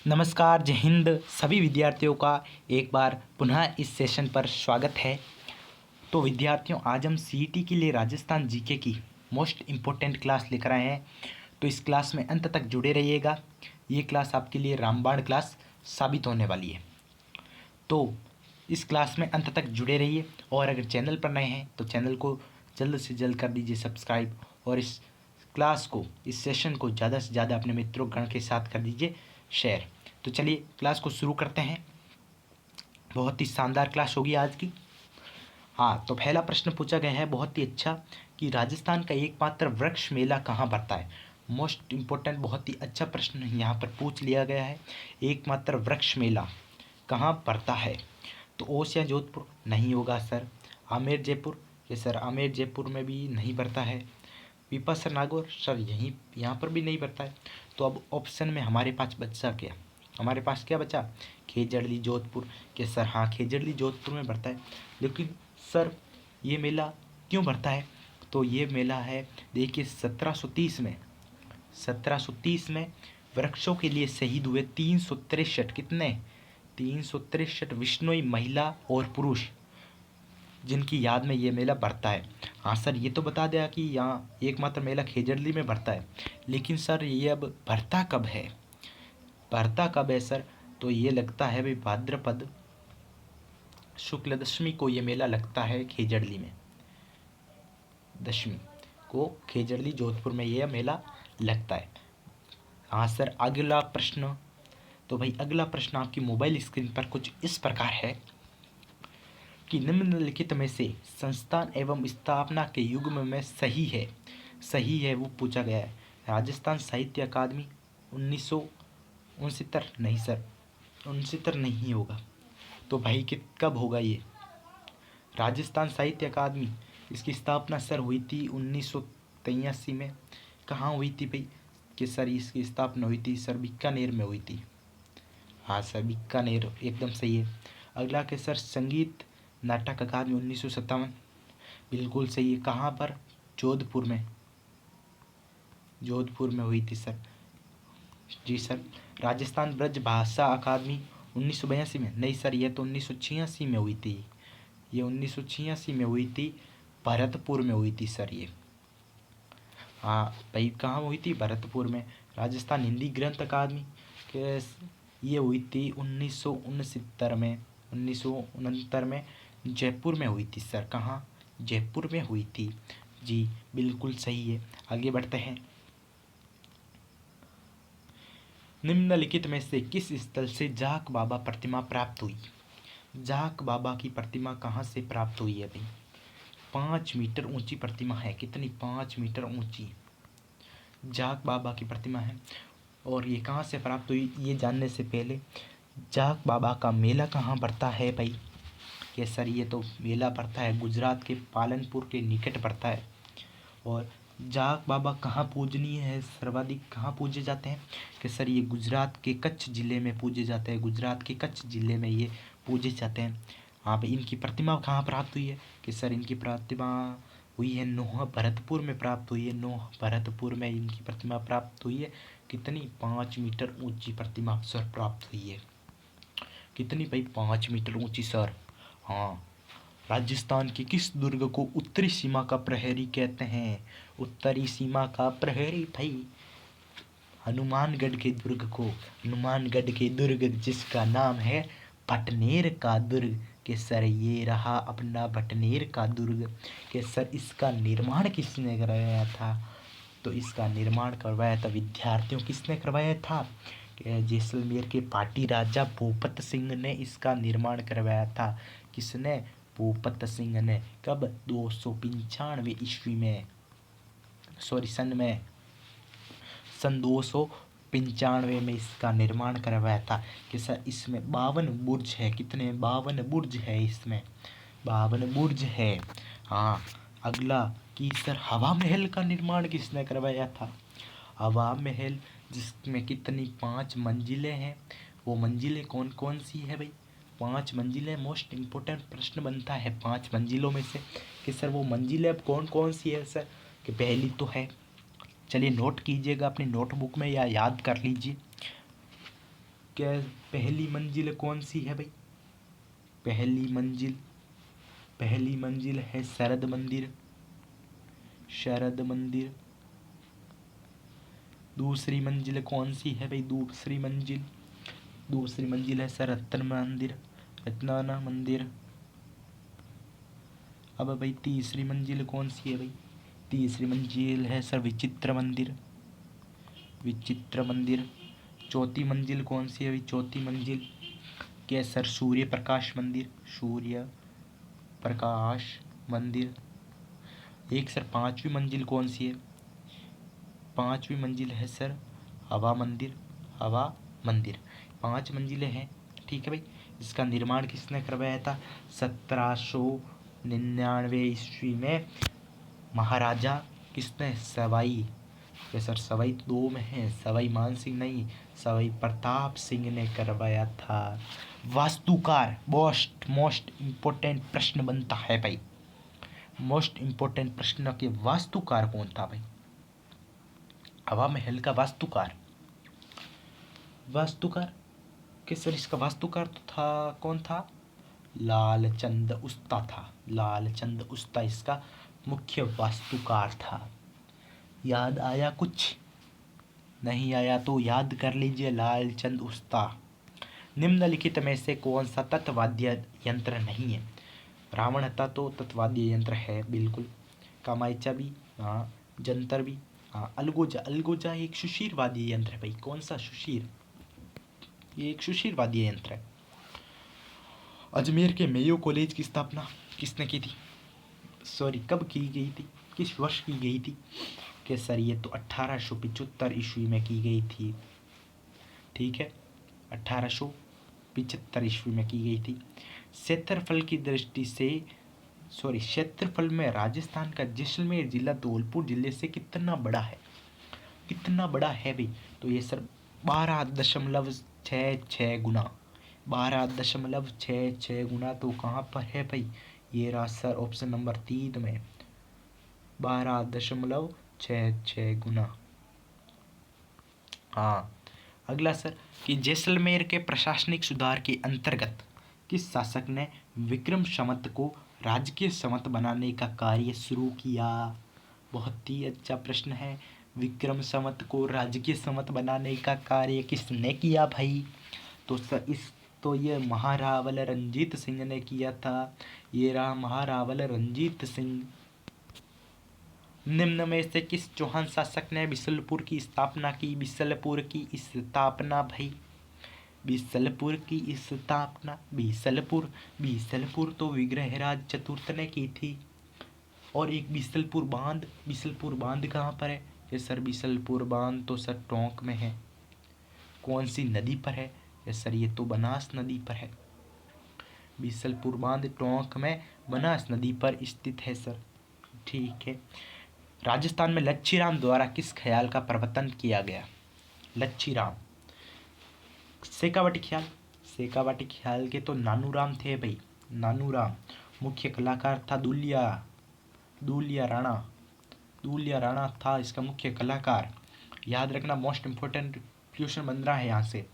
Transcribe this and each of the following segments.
नमस्कार, जय हिंद। सभी विद्यार्थियों का एक बार पुनः इस सेशन पर स्वागत है। तो विद्यार्थियों, आज हम सीईटी के लिए राजस्थान जीके की मोस्ट इम्पोर्टेंट क्लास लेकर आए हैं। तो इस क्लास में अंत तक जुड़े रहिएगा। ये क्लास आपके लिए रामबाण क्लास साबित होने वाली है। तो इस क्लास में अंत तक जुड़े रहिए, और अगर चैनल पर नए हैं तो चैनल को जल्द से जल्द कर दीजिए सब्सक्राइब, और इस क्लास को, इस सेशन को ज़्यादा से ज़्यादा अपने मित्रों गण के साथ कर दीजिए शेयर। तो चलिए क्लास को शुरू करते हैं। बहुत ही शानदार क्लास होगी आज की। हाँ, तो पहला प्रश्न पूछा गया है बहुत ही अच्छा, कि राजस्थान का एकमात्र वृक्ष मेला कहाँ पड़ता है। मोस्ट इम्पोर्टेंट, बहुत ही अच्छा प्रश्न यहाँ पर पूछ लिया गया है। एकमात्र वृक्ष मेला कहाँ पड़ता है। तो ओस या जोधपुर नहीं होगा सर। आमेर जयपुर, ये सर आमेर जयपुर में भी नहीं पड़ता है। पीपा सर नागौर, सर यहाँ पर भी नहीं पड़ता है। तो अब ऑप्शन में हमारे पास बचा क्या, हमारे पास क्या बचा, खेजड़ली जोधपुर के सर। हाँ, खेजड़ली जोधपुर में बढ़ता है। लेकिन सर ये मेला क्यों बढ़ता है, तो ये मेला है, देखिए 1730 में वृक्षों के लिए शहीद हुए 363, कितने 363 विश्नोई महिला और पुरुष, जिनकी याद में ये मेला बढ़ता है। हाँ सर, ये तो बता दिया कि यहाँ एकमात्र मेला खेजड़ली में बढ़ता है, लेकिन सर ये अब बढ़ता कब है, बढ़ता कब है सर। तो ये लगता है भाई भाद्रपद शुक्ल दशमी को ये मेला लगता है खेजड़ली में। दशमी को खेजड़ली जोधपुर में ये मेला लगता है। हाँ सर, अगला प्रश्न, तो भाई अगला प्रश्न आपकी मोबाइल स्क्रीन पर कुछ इस प्रकार है कि निम्नलिखित में से संस्थान एवं स्थापना के युग में सही है वो पूछा गया है। राजस्थान साहित्य अकादमी 1969, नहीं सर 69 नहीं होगा। तो भाई कि कब होगा ये राजस्थान साहित्य अकादमी, इसकी स्थापना सर हुई थी 1983 में। कहाँ हुई थी भाई, कि सर इसकी स्थापना हुई थी सर बीकानेर में हुई थी। हाँ सर, बीकानेर एकदम सही है। अगला के सर संगीत नाटक अकादमी 1957, बिल्कुल सही है। कहाँ पर, जोधपुर में, जोधपुर में हुई थी सर। जी सर। राजस्थान ब्रज भाषा अकादमी 1982 में, नहीं सर ये तो 1986 में हुई थी, ये 1986 में हुई थी, भरतपुर में हुई थी सर ये। हाँ भाई, कहाँ हुई थी, भरतपुर में। राजस्थान हिंदी ग्रंथ अकादमी के, ये हुई थी 1969 में, 1969 में जयपुर में हुई थी सर। कहाँ, जयपुर में हुई थी। जी बिल्कुल सही है। आगे बढ़ते हैं। निम्नलिखित में से किस स्थल से जाक बाबा प्रतिमा प्राप्त हुई। जाक बाबा की प्रतिमा कहाँ से प्राप्त हुई है भाई। 5 मीटर ऊंची प्रतिमा है, कितनी, 5 मीटर ऊंची जाक बाबा की प्रतिमा है। और ये कहाँ से प्राप्त हुई, ये जानने से पहले जाक बाबा का मेला कहाँ पड़ता है भाई। कि सर ये तो मेला पड़ता है गुजरात के पालनपुर के निकट पड़ता है। और जाक बाबा कहाँ पूजनीय है, सर्वाधिक कहाँ पूजे जाते हैं, कि सर ये गुजरात के कच्छ ज़िले में पूजे जाते हैं, गुजरात के कच्छ ज़िले में ये पूजे जाते हैं। हाँ भाई, इनकी प्रतिमा कहाँ प्राप्त हुई है, कि सर इनकी प्रतिमा हुई है नोह भरतपुर में प्राप्त हुई है, नोह भरतपुर में इनकी प्रतिमा प्राप्त हुई है। कितनी, 5 मीटर ऊंची प्रतिमा सर प्राप्त हुई है। कितनी भाई, 5 मीटर ऊंची सर। हाँ। राजस्थान की किस दुर्ग को उत्तरी सीमा का प्रहरी कहते हैं। उत्तरी सीमा का प्रहरी भाई, हनुमानगढ़ के दुर्ग को, हनुमानगढ़ के दुर्ग जिसका नाम है भटनेर का दुर्ग, के सर ये रहा अपना भटनेर का दुर्ग। के सर इसका निर्माण किसने करवाया था, तो इसका निर्माण करवाया था विद्यार्थियों, किसने करवाया था, कि जैसलमेर के पाटी राजा भूपत सिंह ने इसका निर्माण करवाया था। किसने, भूपत सिंह ने। कब, 295 ईस्वी में, सॉरी सन 295 में इसका निर्माण करवाया था। कि सर इसमें 52 बुर्ज है, कितने, 52 बुर्ज है इसमें, 52 बुर्ज है। हाँ। अगला, कि सर हवा महल का निर्माण किसने करवाया था। हवा महल जिसमें कितनी, 5 मंजिलें हैं। वो मंजिलें कौन कौन सी है भाई, 5 मंजिलें। मोस्ट इम्पोर्टेंट प्रश्न बनता है 5 मंजिलों में से, कि सर वो मंजिलें अब कौन कौन सी है सर। कि पहली तो है, चलिए नोट कीजिएगा अपनी नोटबुक में या याद कर लीजिए। क्या पहली मंजिल कौन सी है भाई? पहली मंजिल है शरद मंदिर। दूसरी मंजिल कौन सी है भाई? दूसरी मंजिल है सर रत्नाना मंदिर। अब भाई तीसरी मंजिल कौन सी है भाई? तीसरी मंजिल है सर विचित्र मंदिर। चौथी मंजिल कौन सी है भाई? चौथी मंजिल क्या है सर? सूर्य प्रकाश मंदिर। एक सर पांचवी मंजिल कौन सी है? पांचवी मंजिल है सर हवा मंदिर। 5 मंजिलें हैं, ठीक है भाई। इसका निर्माण किसने करवाया था? 1799 ईस्वी में महाराजा किसने? सवाई सर सवाई तो 2 में है, सवाई मानसिंह नहीं, सवाई प्रताप सिंह ने करवाया था। वास्तुकार मोस्ट इम्पोर्टेंट प्रश्न बनता है भाई। मोस्ट इम्पोर्टेंट प्रश्न के वास्तुकार कौन था भाई? हवा महल का वास्तुकार कि सर इसका वास्तुकार तो था, कौन था? लालचंद उस्ता इसका मुख्य वास्तुकार था। याद आया कुछ? नहीं आया तो याद कर लीजिए, लालचंद उस्ता। निम्नलिखित में से कौन सा तत्वाद्य यंत्र नहीं है? रावणहत्था तो तत्वाद्य यंत्र है बिल्कुल। कामायचा भी, हाँ। जंतर भी, हाँ। अलगोजा एक सुशीर वाद्य यंत्र है भाई। कौन सा? सुशीर। ये एक सुशीर वाद्य यंत्र है। अजमेर के मेयो कॉलेज की स्थापना किसने की थी? कब की गई थी? किस वर्ष की गई थी? कि सर ये तो 1875 ईस्वी में की गई थी, ठीक है। 1875 ईस्वी में की गई थी। क्षेत्रफल में राजस्थान का जैसलमेर जिला धौलपुर जिले से कितना बड़ा है भाई? तो ये सर 12.66 गुना। 12.66 गुना तो कहाँ पर है भाई? ये रहा सर ऑप्शन नंबर 3 में, 12.66 गुना। हाँ। अगला सर कि जैसलमेर के प्रशासनिक सुधार के अंतर्गत किस शासक ने विक्रम संवत को राजकीय संवत बनाने का कार्य शुरू किया? बहुत ही अच्छा प्रश्न है। विक्रम संवत को राजकीय संवत बनाने का कार्य किसने किया भाई? तो सर ये महारावल रंजीत सिंह ने किया था। ये रहा महारावल रंजीत सिंह। निम्न में से किस चौहान शासक ने बिसलपुर की स्थापना की? बिसलपुर तो विग्रहराज चतुर्थ ने की थी। और एक बिसलपुर बांध कहाँ पर है? ये सर बिसलपुर बांध तो सर टोंक में है। कौन सी नदी पर है? ये सर ये तो बनास नदी पर है। बिसलपुर बांध टोंक में बनास नदी पर स्थित है सर, ठीक है। राजस्थान में लच्छीराम द्वारा किस ख्याल का प्रवर्तन किया गया? लच्छीराम शेखावाटी ख्याल के तो नानूराम थे भाई। नानूराम मुख्य कलाकार था दूलिया राणा था इसका मुख्य कलाकार। याद रखना, मोस्ट इम्पोर्टेंट क्वेश्चन बन रहा है यहाँ से।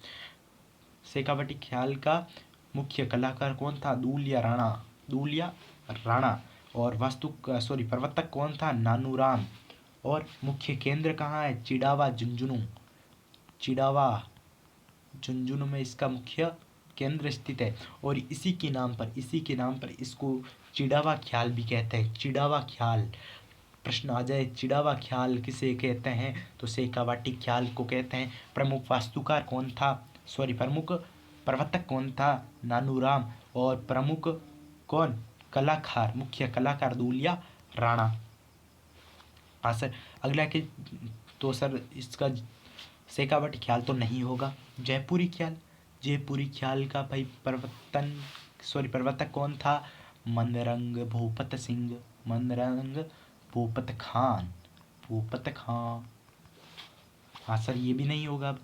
शेखावाटी ख्याल का मुख्य कलाकार कौन था? दूलिया राणा। और प्रवर्तक कौन था? नानूराम। और मुख्य केंद्र कहाँ है? चिड़ावा झुंझुनू में इसका मुख्य केंद्र स्थित है। और इसी के नाम पर इसको चिड़ावा ख्याल भी कहते हैं। चिड़ावा ख्याल प्रश्न आ जाए, चिड़ावा ख्याल किसे कहते हैं? तो शेखावाटी ख्याल को कहते हैं। प्रमुख प्रवर्तक कौन था? नानूराम। और प्रमुख मुख्य कलाकार दूलिया राणा। हाँ सर। अगला के तो सर इसका शेखावाटी ख्याल तो नहीं होगा। जयपुरी ख्याल का भाई प्रवर्तक कौन था? मनरंग भूपत खान। हाँ सर ये भी नहीं होगा।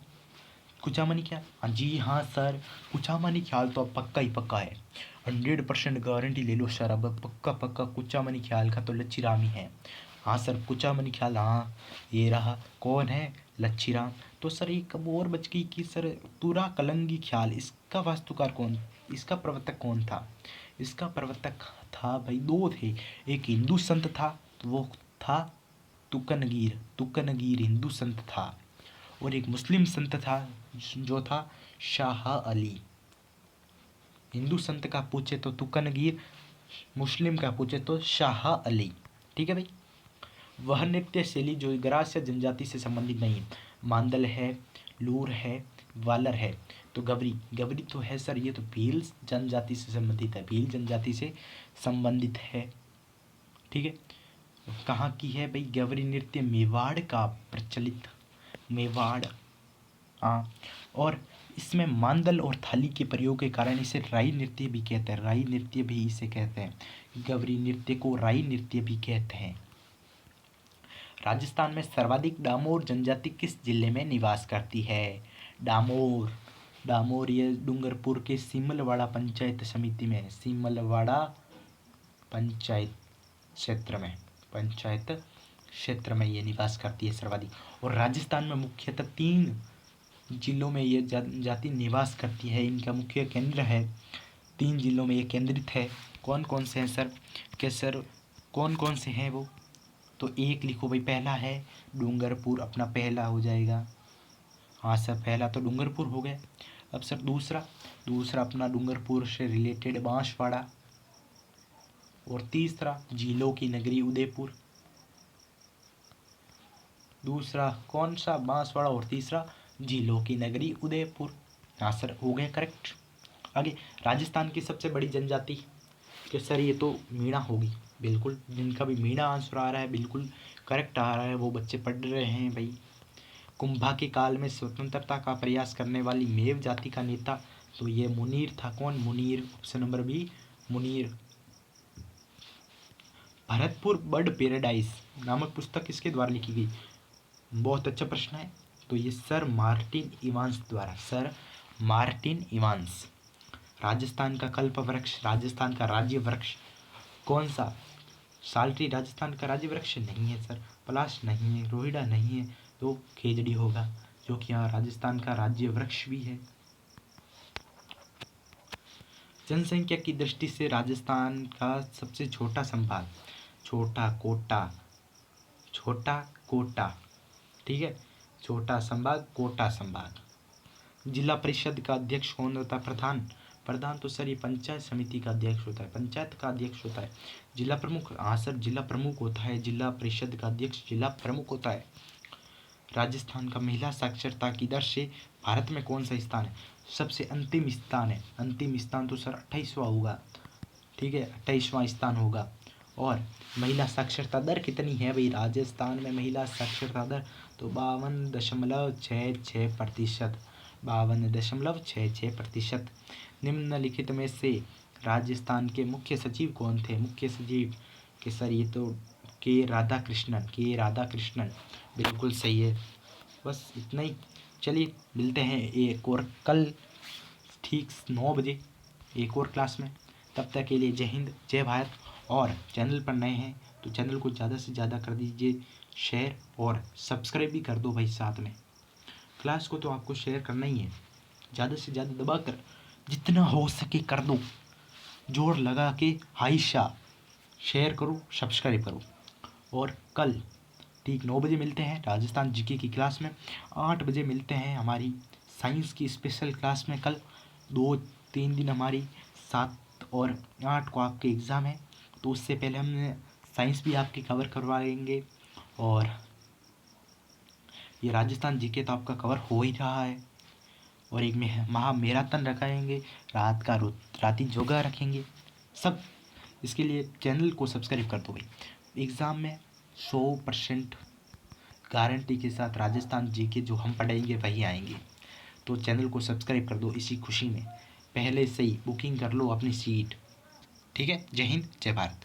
कुचामनी ख्याल, हाँ जी हाँ सर, कुचामनी ख्याल तो अब पक्का ही पक्का है। 100% गारंटी ले लो सर, अब पक्का कुचामनी ख्याल का तो लच्छीराम ही है। हाँ सर कुचामनी ख्याल, हाँ ये रहा। कौन है? लच्छीराम। तो सर एक अब और बच गई कि सर तुरा कलंगी ख्याल, इसका वास्तुकार कौन, इसका प्रवर्तक कौन था? इसका प्रवर्तक था भाई, दो थे। एक हिंदू संत था, तो वो था तुकनगीर, तुकनगीर हिंदू संत था। और एक मुस्लिम संत था जो था शाह अली। हिंदू संत का पूछे तो तुकनगीर, मुस्लिम का पूछे तो शाह अली। ठीक है भाई। वह नृत्य शैली जो ग्रास्य जनजाति से संबंधित नहीं है, मांदल है, लूर है, वालर है। तो गवरी, गवरी तो है सर, ये तो भील जनजाति से संबंधित है, भील जनजाति से संबंधित है। ठीक है। कहाँ की है भाई गवरी नृत्य? मेवाड़ का प्रचलित, मेवाड़। हाँ। और इसमें मांदल और थाली के प्रयोग के कारण इसे राई नृत्य भी कहते हैं, राई नृत्य भी इसे कहते हैं। गवरी नृत्य को राई नृत्य भी कहते हैं। राजस्थान में सर्वाधिक डामोर जनजाति किस जिले में निवास करती है? डामोर, डामोर ये डूंगरपुर के सीमलवाड़ा पंचायत समिति में, सीमलवाड़ा पंचायत क्षेत्र में, पंचायत क्षेत्र में ये निवास करती है सर्वाधिक। और राजस्थान में मुख्यतः 3 जिलों में ये जाति निवास करती है, इनका मुख्य केंद्र है, 3 जिलों में ये केंद्रित है। कौन कौन से हैं सर? क्या सर कौन कौन से हैं वो? तो एक लिखो भाई, पहला है डूंगरपुर, अपना पहला हो जाएगा। हाँ सर, पहला तो डूंगरपुर हो गया। अब सर दूसरा, दूसरा अपना डूंगरपुर से रिलेटेड बांसवाड़ा। और तीसरा झीलों की नगरी उदयपुर। दूसरा कौन सा? बांसवाड़ा। और तीसरा झीलों की नगरी उदयपुर। हाँ सर, हो गया करेक्ट। आगे, राजस्थान की सबसे बड़ी जनजाति, कि सर ये तो मीणा होगी, बिल्कुल जिनका भी मीणा आंसर आ रहा है बिल्कुल करेक्ट आ रहा है, वो बच्चे पढ़ रहे हैं भाई। कुंभा के काल में स्वतंत्रता का प्रयास करने वाली मेव जाति का नेता, तो ये मुनीर था। कौन? Munir. Option number B, Munir. Bharatpur bird paradise नामक पुस्तक किसके द्वारा लिखी गई? बहुत अच्छा प्रश्न है। तो ये सर मार्टिन इवांस द्वारा, सर मार्टिन इवांस। राजस्थान का कल्प वृक्ष, राजस्थान का राज्य वृक्ष कौन सा? साल्ट्री राजस्थान का राज्य वृक्ष नहीं है सर, पलाश नहीं है, रोहिड़ा नहीं है, तो खेजड़ी होगा, जो कि यहाँ राजस्थान का राज्य वृक्ष भी है। जनसंख्या की दृष्टि से राजस्थान का सबसे छोटा संभाग, छोटा कोटा, छोटा कोटा। ठीक है, छोटा संभाग, कोटा संभाग। जिला परिषद का अध्यक्ष कौन होता है? प्रधान। प्रधान तो सर ये पंचायत समिति का अध्यक्ष होता है, पंचायत का अध्यक्ष होता है। जिला प्रमुख, हाँ सर जिला प्रमुख होता है, जिला परिषद का अध्यक्ष जिला प्रमुख होता है। राजस्थान का महिला साक्षरता की दर से भारत में कौन सा स्थान है? सबसे अंतिम स्थान है, अंतिम स्थान तो सर 28वां होगा। ठीक है, 28वां स्थान होगा। और महिला साक्षरता दर कितनी है भाई राजस्थान में? महिला साक्षरता दर तो 52.66%, 52.66%। निम्नलिखित में से राजस्थान के मुख्य सचिव कौन थे? मुख्य सचिव के सर ये तो के राधाकृष्णन, के राधाकृष्णन बिल्कुल सही है। बस इतना ही। चलिए मिलते हैं एक और कल ठीक 9 बजे एक और क्लास में। तब तक के लिए जय हिंद, जय भारत। और चैनल पर नए हैं तो चैनल को ज़्यादा से ज़्यादा कर दीजिए शेयर, और सब्सक्राइब भी कर दो भाई साथ में। क्लास को तो आपको शेयर करना ही है, ज़्यादा से ज़्यादा दबा कर जितना हो सके कर दो, जोर लगा के हाइशा शेयर करो, सब्सक्राइब करो। और कल ठीक 9 बजे मिलते हैं राजस्थान जीके की क्लास में। 8 बजे मिलते हैं हमारी साइंस की स्पेशल क्लास में। कल 2-3 दिन हमारी 7 और 8 को आपके एग्ज़ाम है, तो उससे पहले हम साइंस भी आपकी कवर करवाएंगे। और ये राजस्थान जीके तो आपका कवर हो ही रहा है। और एक महा मैराथन रखाएंगे, राती योगा रखेंगे सब। इसके लिए चैनल को सब्सक्राइब कर दो भाई। एग्ज़ाम में 100% गारंटी के साथ राजस्थान जीके जो हम पढ़ाएंगे वही आएंगे। तो चैनल को सब्सक्राइब कर दो इसी खुशी में, पहले से ही बुकिंग कर लो अपनी सीट। ठीक है, जय हिंद, जय भारत।